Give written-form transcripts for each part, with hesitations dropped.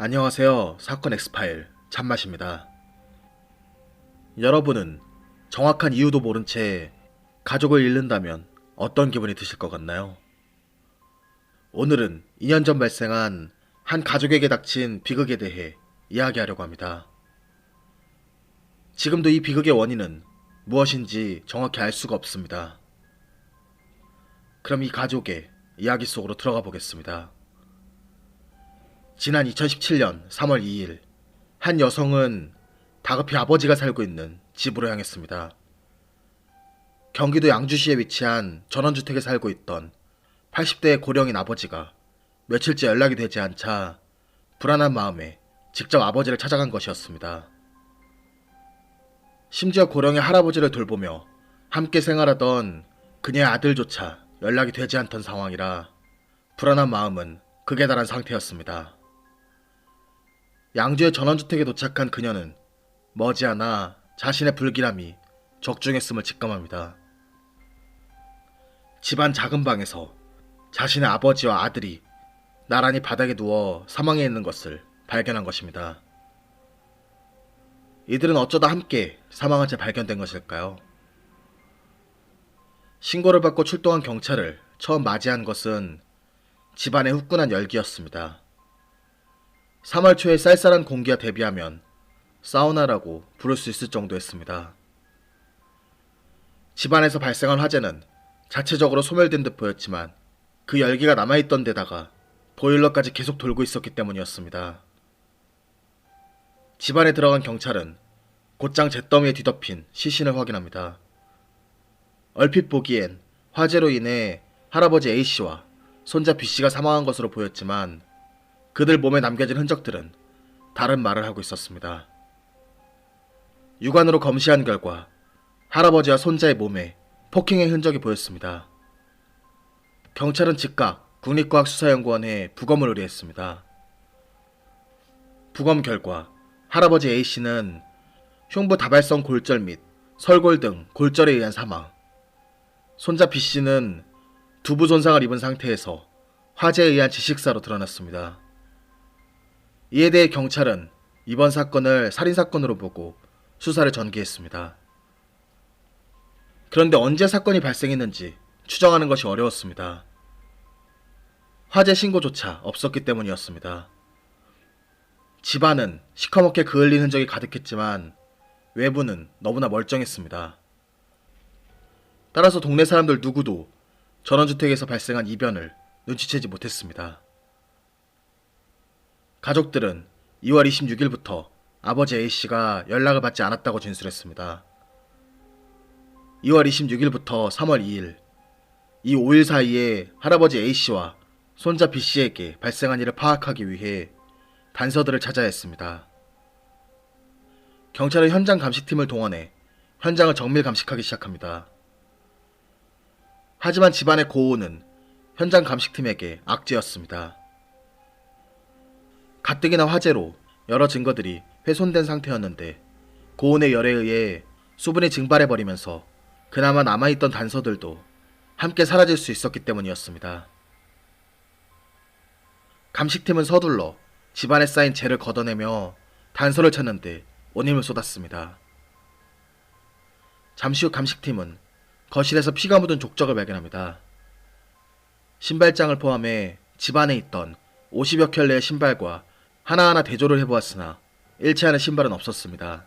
안녕하세요. 사건 엑스파일 참맛입니다. 여러분은 정확한 이유도 모른 채 가족을 잃는다면 어떤 기분이 드실 것 같나요? 오늘은 2년 전 발생한 한 가족에게 닥친 비극에 대해 이야기하려고 합니다. 지금도 이 비극의 원인은 무엇인지 정확히 알 수가 없습니다. 그럼 이 가족의 이야기 속으로 들어가 보겠습니다. 지난 2017년 3월 2일, 한 여성은 다급히 아버지가 살고 있는 집으로 향했습니다. 경기도 양주시에 위치한 전원주택에 살고 있던 80대의 고령인 아버지가 며칠째 연락이 되지 않자 불안한 마음에 직접 아버지를 찾아간 것이었습니다. 심지어 고령의 할아버지를 돌보며 함께 생활하던 그녀의 아들조차 연락이 되지 않던 상황이라 불안한 마음은 극에 달한 상태였습니다. 양주의 전원주택에 도착한 그녀는 머지않아 자신의 불길함이 적중했음을 직감합니다. 집안 작은 방에서 자신의 아버지와 아들이 나란히 바닥에 누워 사망해 있는 것을 발견한 것입니다. 이들은 어쩌다 함께 사망한 채 발견된 것일까요? 신고를 받고 출동한 경찰을 처음 맞이한 것은 집안의 후끈한 열기였습니다. 3월 초에 쌀쌀한 공기와 대비하면 사우나라고 부를 수 있을 정도였습니다. 집안에서 발생한 화재는 자체적으로 소멸된 듯 보였지만 그 열기가 남아있던 데다가 보일러까지 계속 돌고 있었기 때문이었습니다. 집안에 들어간 경찰은 곧장 잿더미에 뒤덮인 시신을 확인합니다. 얼핏 보기엔 화재로 인해 할아버지 A씨와 손자 B씨가 사망한 것으로 보였지만 그들 몸에 남겨진 흔적들은 다른 말을 하고 있었습니다. 육안으로 검시한 결과 할아버지와 손자의 몸에 폭행의 흔적이 보였습니다. 경찰은 즉각 국립과학수사연구원에 부검을 의뢰했습니다. 부검 결과 할아버지 A씨는 흉부 다발성 골절 및 설골 등 골절에 의한 사망, 손자 B씨는 두부 손상을 입은 상태에서 화재에 의한 질식사로 드러났습니다. 이에 대해 경찰은 이번 사건을 살인사건으로 보고 수사를 전개했습니다. 그런데 언제 사건이 발생했는지 추정하는 것이 어려웠습니다. 화재 신고조차 없었기 때문이었습니다. 집안은 시커멓게 그을린 흔적이 가득했지만 외부는 너무나 멀쩡했습니다. 따라서 동네 사람들 누구도 전원주택에서 발생한 이변을 눈치채지 못했습니다. 가족들은 2월 26일부터 아버지 A씨가 연락을 받지 않았다고 진술했습니다. 2월 26일부터 3월 2일, 이 5일 사이에 할아버지 A씨와 손자 B씨에게 발생한 일을 파악하기 위해 단서들을 찾아야 했습니다. 경찰은 현장 감식팀을 동원해 현장을 정밀 감식하기 시작합니다. 하지만 집안의 고온은 현장 감식팀에게 악재였습니다. 가뜩이나 화재로 여러 증거들이 훼손된 상태였는데 고온의 열에 의해 수분이 증발해버리면서 그나마 남아있던 단서들도 함께 사라질 수 있었기 때문이었습니다. 감식팀은 서둘러 집안에 쌓인 재를 걷어내며 단서를 찾는데 온 힘을 쏟았습니다. 잠시 후 감식팀은 거실에서 피가 묻은 족적을 발견합니다. 신발장을 포함해 집안에 있던 50여 켤레의 신발과 하나하나 대조를 해보았으나 일치하는 신발은 없었습니다.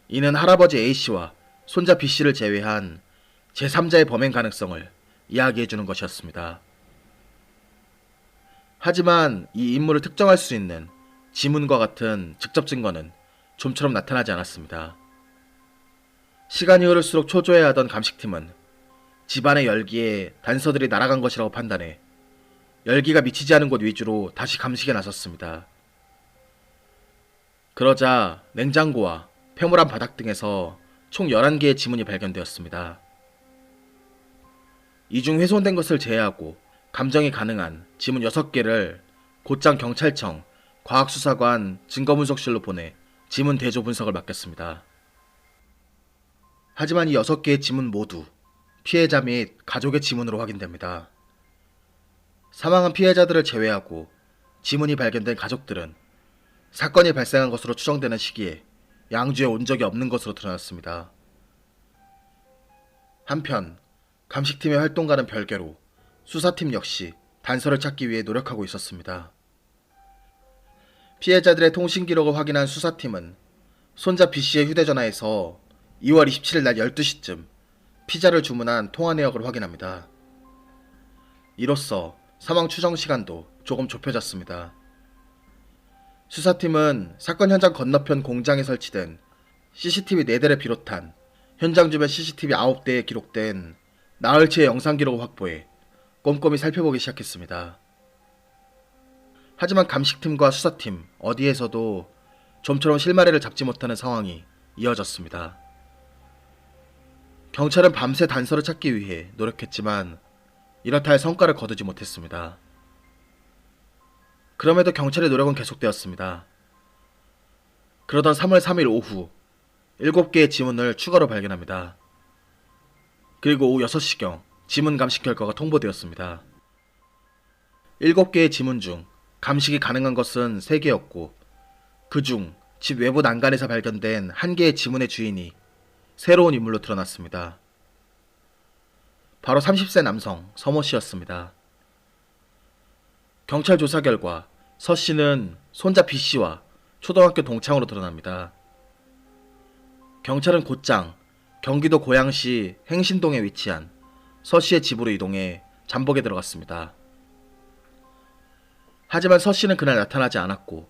이는 할아버지 A씨와 손자 B씨를 제외한 제3자의 범행 가능성을 이야기해주는 것이었습니다. 하지만 이 인물을 특정할 수 있는 지문과 같은 직접 증거는 좀처럼 나타나지 않았습니다. 시간이 흐를수록 초조해하던 감식팀은 집안의 열기에 단서들이 날아간 것이라고 판단해 열기가 미치지 않은 곳 위주로 다시 감식에 나섰습니다. 그러자 냉장고와 폐물한 바닥 등에서 총 11개의 지문이 발견되었습니다. 이 중 훼손된 것을 제외하고 감정이 가능한 지문 6개를 곧장 경찰청 과학수사관 증거분석실로 보내 지문 대조 분석을 맡겼습니다. 하지만 이 6개의 지문 모두 피해자 및 가족의 지문으로 확인됩니다. 사망한 피해자들을 제외하고 지문이 발견된 가족들은 사건이 발생한 것으로 추정되는 시기에 양주에 온 적이 없는 것으로 드러났습니다. 한편 감식팀의 활동과는 별개로 수사팀 역시 단서를 찾기 위해 노력하고 있었습니다. 피해자들의 통신 기록을 확인한 수사팀은 손자 B씨의 휴대전화에서 2월 27일 낮 12시쯤 피자를 주문한 통화 내역을 확인합니다. 이로써 사망 추정 시간도 조금 좁혀졌습니다. 수사팀은 사건 현장 건너편 공장에 설치된 CCTV 4대를 비롯한 현장 주변 CCTV 9대에 기록된 나흘치의 영상 기록을 확보해 꼼꼼히 살펴보기 시작했습니다. 하지만 감식팀과 수사팀 어디에서도 좀처럼 실마리를 잡지 못하는 상황이 이어졌습니다. 경찰은 밤새 단서를 찾기 위해 노력했지만 이렇다 할 성과를 거두지 못했습니다. 그럼에도 경찰의 노력은 계속되었습니다. 그러던 3월 3일 오후 7개의 지문을 추가로 발견합니다. 그리고 오후 6시경 지문 감식 결과가 통보되었습니다. 7개의 지문 중 감식이 가능한 것은 3개였고 그중 집 외부 난간에서 발견된 1개의 지문의 주인이 새로운 인물로 드러났습니다. 바로 30세 남성 서모 씨였습니다. 경찰 조사 결과 서 씨는 손자 B 씨와 초등학교 동창으로 드러납니다. 경찰은 곧장 경기도 고양시 행신동에 위치한 서 씨의 집으로 이동해 잠복에 들어갔습니다. 하지만 서 씨는 그날 나타나지 않았고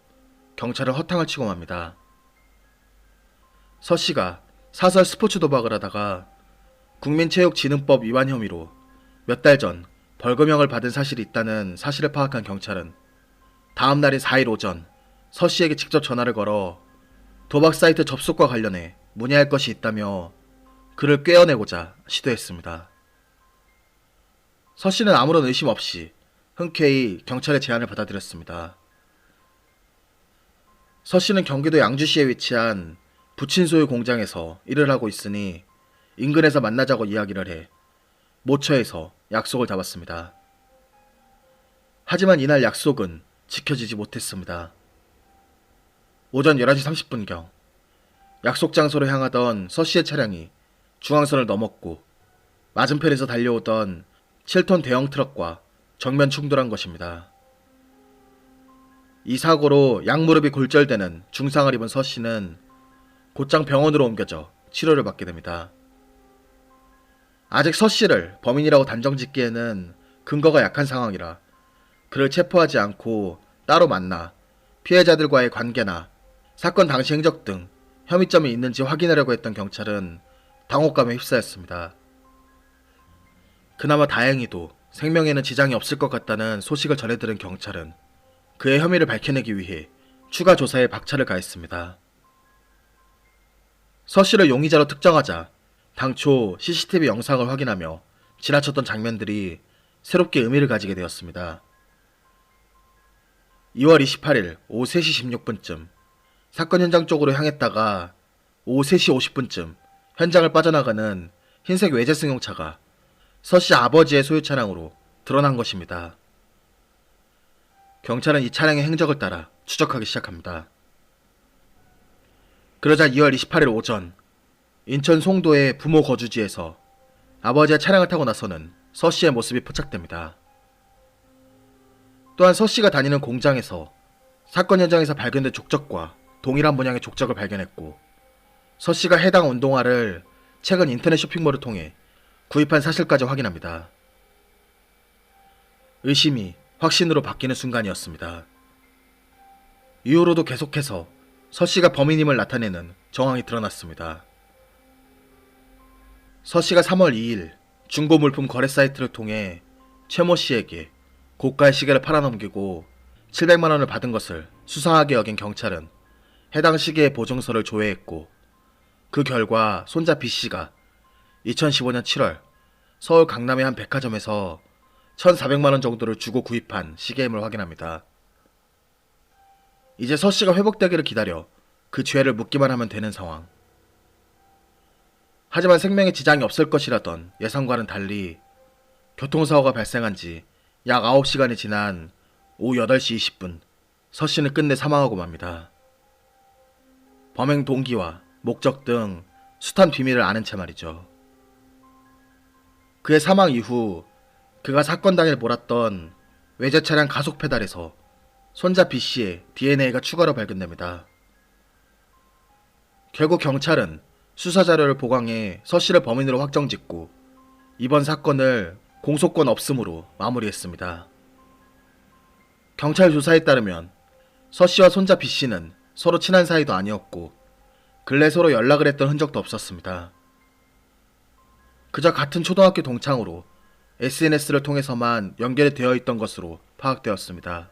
경찰은 허탕을 치고 맙니다. 서 씨가 사설 스포츠 도박을 하다가 국민체육진흥법 위반 혐의로 몇 달 전 벌금형을 받은 사실이 있다는 사실을 파악한 경찰은 다음 날인 4일 오전 서 씨에게 직접 전화를 걸어 도박 사이트 접속과 관련해 문의할 것이 있다며 그를 꿰어내고자 시도했습니다. 서 씨는 아무런 의심 없이 흔쾌히 경찰의 제안을 받아들였습니다. 서 씨는 경기도 양주시에 위치한 부친 소유 공장에서 일을 하고 있으니 인근에서 만나자고 이야기를 해 모처에서 약속을 잡았습니다. 하지만 이날 약속은 지켜지지 못했습니다. 오전 11시 30분경 약속 장소로 향하던 서 씨의 차량이 중앙선을 넘었고 맞은편에서 달려오던 7톤 대형 트럭과 정면 충돌한 것입니다. 이 사고로 양무릎이 골절되는 중상을 입은 서 씨는 곧장 병원으로 옮겨져 치료를 받게 됩니다. 아직 서 씨를 범인이라고 단정짓기에는 근거가 약한 상황이라 그를 체포하지 않고 따로 만나 피해자들과의 관계나 사건 당시 행적 등 혐의점이 있는지 확인하려고 했던 경찰은 당혹감에 휩싸였습니다. 그나마 다행히도 생명에는 지장이 없을 것 같다는 소식을 전해들은 경찰은 그의 혐의를 밝혀내기 위해 추가 조사에 박차를 가했습니다. 서 씨를 용의자로 특정하자 당초 CCTV 영상을 확인하며 지나쳤던 장면들이 새롭게 의미를 가지게 되었습니다. 2월 28일 오후 3시 16분쯤 사건 현장 쪽으로 향했다가 오후 3시 50분쯤 현장을 빠져나가는 흰색 외제 승용차가 서 씨 아버지의 소유 차량으로 드러난 것입니다. 경찰은 이 차량의 행적을 따라 추적하기 시작합니다. 그러자 2월 28일 오전 인천 송도의 부모 거주지에서 아버지의 차량을 타고 나서는 서 씨의 모습이 포착됩니다. 또한 서 씨가 다니는 공장에서 사건 현장에서 발견된 족적과 동일한 모양의 족적을 발견했고 서 씨가 해당 운동화를 최근 인터넷 쇼핑몰을 통해 구입한 사실까지 확인합니다. 의심이 확신으로 바뀌는 순간이었습니다. 이후로도 계속해서 서 씨가 범인임을 나타내는 정황이 드러났습니다. 서 씨가 3월 2일 중고 물품 거래 사이트를 통해 최모 씨에게 고가의 시계를 팔아넘기고 700만 원을 받은 것을 수상하게 여긴 경찰은 해당 시계의 보증서를 조회했고 그 결과 손자 B 씨가 2015년 7월 서울 강남의 한 백화점에서 1,400만 원 정도를 주고 구입한 시계임을 확인합니다. 이제 서 씨가 회복되기를 기다려 그 죄를 묻기만 하면 되는 상황. 하지만 생명에 지장이 없을 것이라던 예상과는 달리 교통사고가 발생한 지 약 9시간이 지난 오후 8시 20분 서 씨는 끝내 사망하고 맙니다. 범행 동기와 목적 등 숱한 비밀을 아는 채 말이죠. 그의 사망 이후 그가 사건 당일 몰았던 외제 차량 가속 페달에서 손자 B씨의 DNA가 추가로 발견됩니다. 결국 경찰은 수사 자료를 보강해 서 씨를 범인으로 확정짓고 이번 사건을 공소권 없음으로 마무리했습니다. 경찰 조사에 따르면 서 씨와 손자 B씨는 서로 친한 사이도 아니었고 근래 서로 연락을 했던 흔적도 없었습니다. 그저 같은 초등학교 동창으로 SNS를 통해서만 연결이 되어 있던 것으로 파악되었습니다.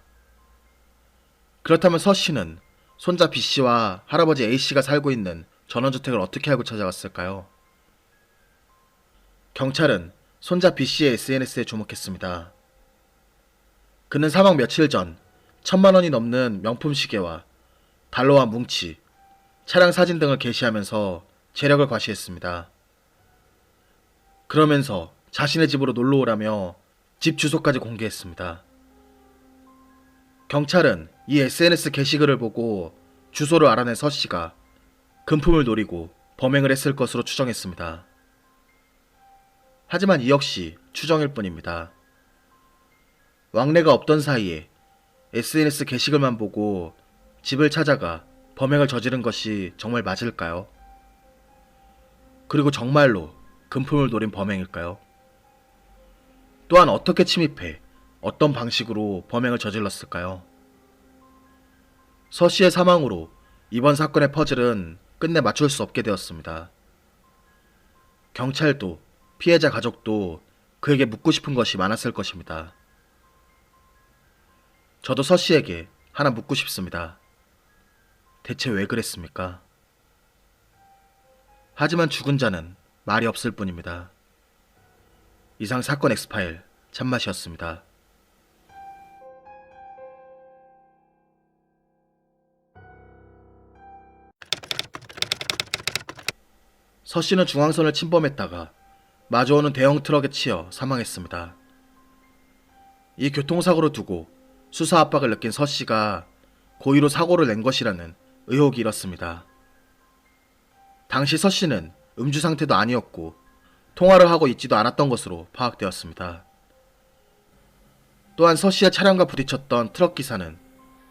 그렇다면 서 씨는 손자 B씨와 할아버지 A씨가 살고 있는 전원주택을 어떻게 알고 찾아갔을까요? 경찰은 손자 B씨의 SNS에 주목했습니다. 그는 사망 며칠 전 1,000만 원이 넘는 명품 시계와 달러와 뭉치, 차량 사진 등을 게시하면서 재력을 과시했습니다. 그러면서 자신의 집으로 놀러 오라며 집 주소까지 공개했습니다. 경찰은 이 SNS 게시글을 보고 주소를 알아낸 서 씨가 금품을 노리고 범행을 했을 것으로 추정했습니다. 하지만 이 역시 추정일 뿐입니다. 왕래가 없던 사이에 SNS 게시글만 보고 집을 찾아가 범행을 저지른 것이 정말 맞을까요? 그리고 정말로 금품을 노린 범행일까요? 또한 어떻게 침입해 어떤 방식으로 범행을 저질렀을까요? 서 씨의 사망으로 이번 사건의 퍼즐은 끝내 맞출 수 없게 되었습니다. 경찰도 피해자 가족도 그에게 묻고 싶은 것이 많았을 것입니다. 저도 서 씨에게 하나 묻고 싶습니다. 대체 왜 그랬습니까? 하지만 죽은 자는 말이 없을 뿐입니다. 이상 사건 엑스파일 참맛이었습니다. 서 씨는 중앙선을 침범했다가 마주오는 대형 트럭에 치여 사망했습니다. 이 교통사고를 두고 수사 압박을 느낀 서 씨가 고의로 사고를 낸 것이라는 의혹이 일었습니다. 당시 서 씨는 음주 상태도 아니었고 통화를 하고 있지도 않았던 것으로 파악되었습니다. 또한 서 씨의 차량과 부딪혔던 트럭 기사는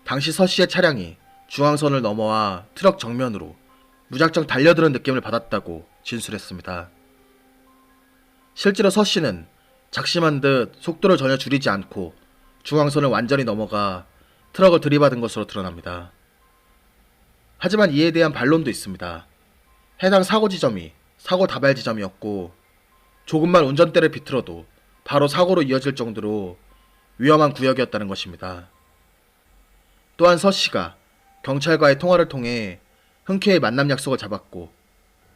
당시 서 씨의 차량이 중앙선을 넘어와 트럭 정면으로 무작정 달려드는 느낌을 받았다고 진술했습니다. 실제로 서 씨는 작심한 듯 속도를 전혀 줄이지 않고 중앙선을 완전히 넘어가 트럭을 들이받은 것으로 드러납니다. 하지만 이에 대한 반론도 있습니다. 해당 사고 지점이 사고 다발 지점이었고 조금만 운전대를 비틀어도 바로 사고로 이어질 정도로 위험한 구역이었다는 것입니다. 또한 서 씨가 경찰과의 통화를 통해 흔쾌히 만남 약속을 잡았고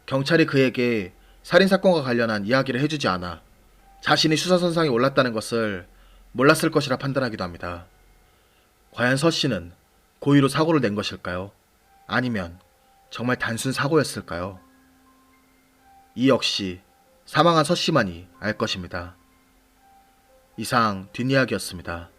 경찰이 그에게 살인사건과 관련한 이야기를 해주지 않아 자신이 수사선상에 올랐다는 것을 몰랐을 것이라 판단하기도 합니다. 과연 서 씨는 고의로 사고를 낸 것일까요? 아니면 정말 단순 사고였을까요? 이 역시 사망한 서 씨만이 알 것입니다. 이상 뒷이야기였습니다.